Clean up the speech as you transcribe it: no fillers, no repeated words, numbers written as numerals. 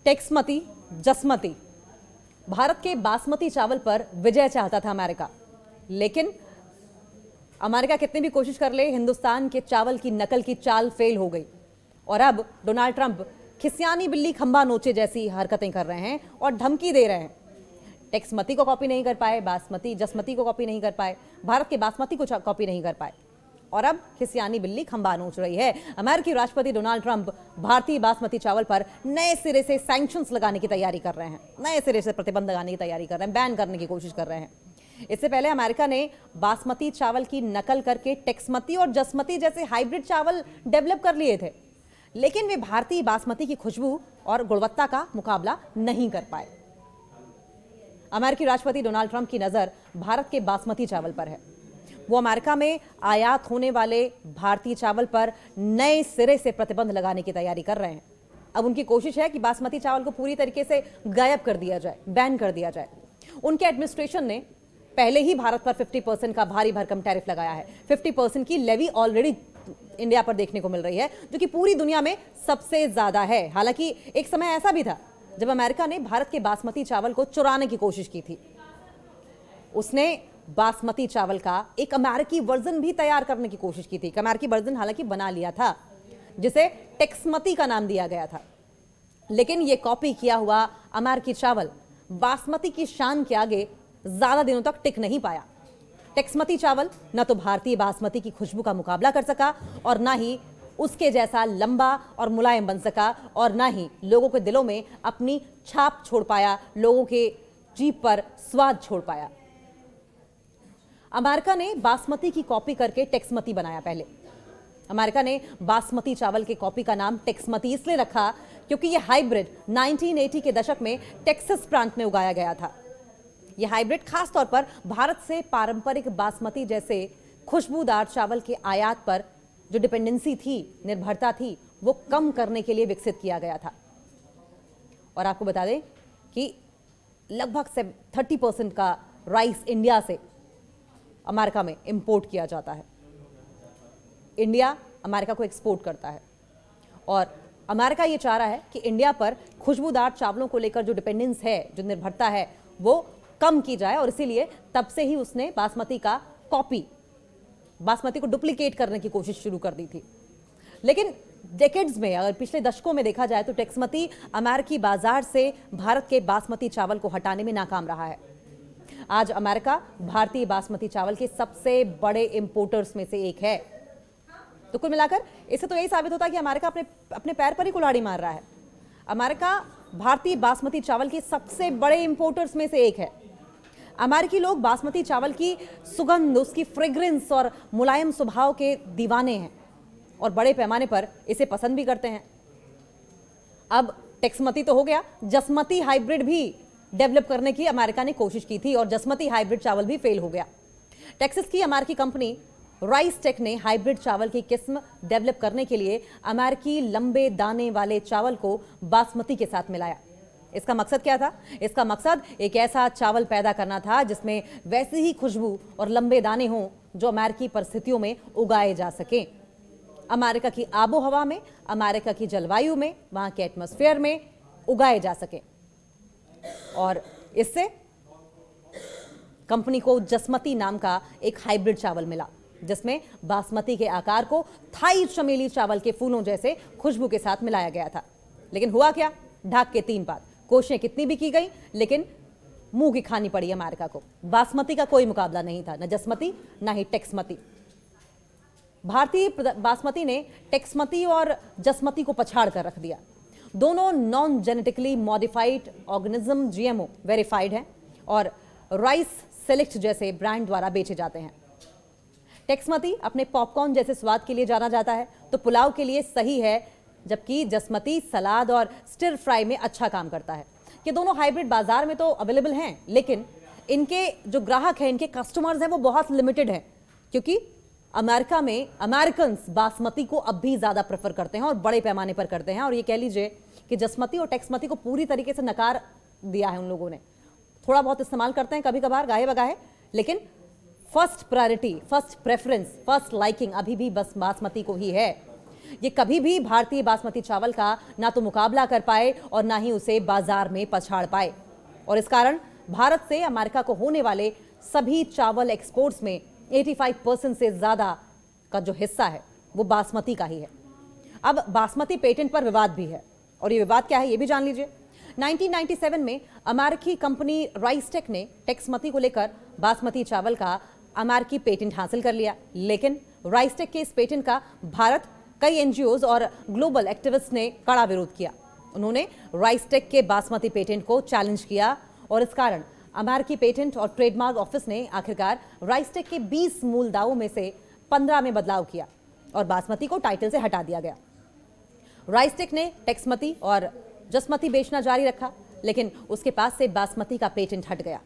टेक्समती, जसमती, भारत के बासमती चावल पर विजय चाहता था अमेरिका, लेकिन अमेरिका कितनी भी कोशिश कर ले, हिंदुस्तान के चावल की नकल की चाल फेल हो गई और अब डोनाल्ड ट्रंप खिसियानी बिल्ली खंबा नोचे जैसी हरकतें कर रहे हैं और धमकी दे रहे हैं। टेक्समती को कॉपी नहीं कर पाए, बासमती जसमती को कॉपी नहीं कर पाए, भारत के बासमती को कॉपी नहीं कर पाए और अब खिसियानी बिल्ली खंबा नोच रही है। अमेरिकी राष्ट्रपति डोनाल्ड ट्रंप भारतीय बासमती चावल पर नए सिरे से सैंक्शंस लगाने की तैयारी कर रहे हैं, नए सिरे से प्रतिबंध लगाने की तैयारी कर रहे हैं, बैन करने की कोशिश कर रहे हैं। इससे पहले अमेरिका ने बासमती चावल की नकल करके टेक्समती और जसमती जैसे हाइब्रिड चावल डेवलप कर लिए थे, लेकिन वे भारतीय बासमती की खुशबू और गुणवत्ता का मुकाबला नहीं कर पाए। अमेरिकी राष्ट्रपति डोनाल्ड ट्रंप की नजर भारत के बासमती चावल पर है। वो अमेरिका में आयात होने वाले भारतीय चावल पर नए सिरे से प्रतिबंध लगाने की तैयारी कर रहे हैं। अब उनकी कोशिश है कि बासमती चावल को पूरी तरीके से गायब कर दिया जाए, बैन कर दिया जाए। उनके एडमिनिस्ट्रेशन ने पहले ही भारत पर 50% का भारी भरकम टैरिफ लगाया है। 50% की लेवी ऑलरेडी इंडिया पर देखने को मिल रही है, जो कि पूरी दुनिया में सबसे ज्यादा है। हालांकि एक समय ऐसा भी था जब अमेरिका ने भारत के बासमती चावल को चुराने की कोशिश की थी। उसने बासमती चावल का एक अमेरिकी वर्जन भी तैयार करने की कोशिश की थी। एक अमेरिकी वर्जन हालांकि बना लिया था, जिसे टेक्समती का नाम दिया गया था, लेकिन यह कॉपी किया हुआ अमेरिकी चावल बासमती की शान के आगे ज्यादा दिनों तक टिक नहीं पाया। टेक्समती चावल न तो भारतीय बासमती की खुशबू का मुकाबला कर सका और ना ही उसके जैसा लंबा और मुलायम बन सका और ना ही लोगों के दिलों में अपनी छाप छोड़ पाया, लोगों के जीभ पर स्वाद छोड़ पाया। अमेरिका ने बासमती की कॉपी करके टेक्समती बनाया। पहले अमेरिका ने बासमती चावल के कॉपी का नाम टेक्समती इसलिए रखा क्योंकि यह हाइब्रिड 1980 के दशक में टेक्सास प्रांत में उगाया गया था। यह हाइब्रिड खासतौर पर भारत से पारंपरिक बासमती जैसे खुशबूदार चावल के आयात पर जो डिपेंडेंसी थी, निर्भरता थी, वो कम करने के लिए विकसित किया गया था। और आपको बता दें कि लगभग 30% का राइस इंडिया से अमेरिका में इंपोर्ट किया जाता है। इंडिया अमेरिका को एक्सपोर्ट करता है और अमेरिका ये चाह रहा है कि इंडिया पर खुशबूदार चावलों को लेकर जो डिपेंडेंस है, जो निर्भरता है, वो कम की जाए और इसीलिए तब से ही उसने बासमती को डुप्लीकेट करने की कोशिश शुरू कर दी थी। लेकिन डेकेड्स में, अगर पिछले दशकों में देखा जाए तो टेक्समती अमेरिकी बाजार से भारत के बासमती चावल को हटाने में नाकाम रहा है। आज अमेरिका भारतीय बासमती चावल के सबसे बड़े इंपोर्टर्स में से एक है। तो कुल मिलाकर इससे तो यही साबित होता है कि अमेरिका अपने पैर पर ही कुल्हाड़ी मार रहा है। अमेरिका भारतीय बासमती चावल के सबसे बड़े इंपोर्टर्स में से एक है। अमेरिकी लोग बासमती चावल की सुगंध, उसकी फ्रेग्रेंस और मुलायम स्वभाव के दीवाने हैं और बड़े पैमाने पर इसे पसंद भी करते हैं। अब टेक्समती तो हो गया, जसमती हाइब्रिड भी डेवलप करने की अमेरिका ने कोशिश की थी और जसमती हाइब्रिड चावल भी फेल हो गया। टेक्सास की अमेरिकी कंपनी राइस टेक ने हाइब्रिड चावल की किस्म डेवलप करने के लिए अमेरिकी लंबे दाने वाले चावल को बासमती के साथ मिलाया। इसका मकसद क्या था? इसका मकसद एक ऐसा चावल पैदा करना था जिसमें वैसी ही खुशबू और लंबे दाने हों जो अमेरिकी परिस्थितियों में उगाए जा सकें। अमेरिका की आबो हवा में, अमेरिका की जलवायु में, वहां के एटमॉस्फेयर में उगाए जा सके। और इससे कंपनी को जसमती नाम का एक हाइब्रिड चावल मिला जिसमें बासमती के आकार को थाई चमेली चावल के फूलों जैसे खुशबू के साथ मिलाया गया था। लेकिन हुआ क्या? ढाक के तीन पात। कोशिशें कितनी भी की गई लेकिन मुंह की खानी पड़ी अमेरिका को। बासमती का कोई मुकाबला नहीं था, न जसमती ना ही टेक्समती। भारतीय बासमती ने टेक्समती और जसमती को पछाड़ कर रख दिया। दोनों non genetically modified organism GMO verified हैं और राइस सेलेक्ट जैसे ब्रांड द्वारा बेचे जाते हैं। टेक्समती अपने पॉपकॉर्न जैसे स्वाद के लिए जाना जाता है, तो पुलाव के लिए सही है, जबकि जसमती सलाद और स्टिर फ्राई में अच्छा काम करता है। ये दोनों हाइब्रिड बाजार में तो अवेलेबल हैं, लेकिन इनके जो ग्राहक हैं, इनके कस्टमर्स हैं, वो बहुत लिमिटेड हैं, क्योंकि अमेरिका में अमेरिकन्स बासमती को अब भी ज्यादा प्रेफर करते हैं और बड़े पैमाने पर करते हैं। और ये कह लीजिए कि जसमती और टेक्समती को पूरी तरीके से नकार दिया है उन लोगों ने। थोड़ा बहुत इस्तेमाल करते हैं कभी कभार, गाहे बगाहे, लेकिन first priority, first preference, first liking अभी भी बस बासमती को ही है। ये कभी भी भारतीय बासमती चावल का ना तो मुकाबला कर पाए और ना ही उसे बाजार में पछाड़ पाए। और इस कारण भारत से अमेरिका को होने वाले सभी चावल एक्सपोर्ट्स में 85% से ज्यादा का जो हिस्सा है वो बासमती का ही है। अब बासमती पेटेंट पर विवाद भी है, और ये विवाद क्या है ये भी जान लीजिए। 1997 में अमेरिकी कंपनी राइसटेक ने टेक्समती को लेकर बासमती चावल का अमेरिकी पेटेंट हासिल कर लिया, लेकिन राइसटेक के इस पेटेंट का भारत, कई एनजीओज और ग्लोबल एक्टिविस्ट ने कड़ा विरोध किया। उन्होंने राइसटेक के बासमती पेटेंट को चैलेंज किया और इस कारण अमेरिकी पेटेंट और ट्रेडमार्क ऑफिस ने आखिरकार राइसटेक के 20 मूल दावों में से 15 में बदलाव किया और बासमती को टाइटल से हटा दिया गया। राइसटेक ने टेक्समती और जसमती बेचना जारी रखा, लेकिन उसके पास से बासमती का पेटेंट हट गया।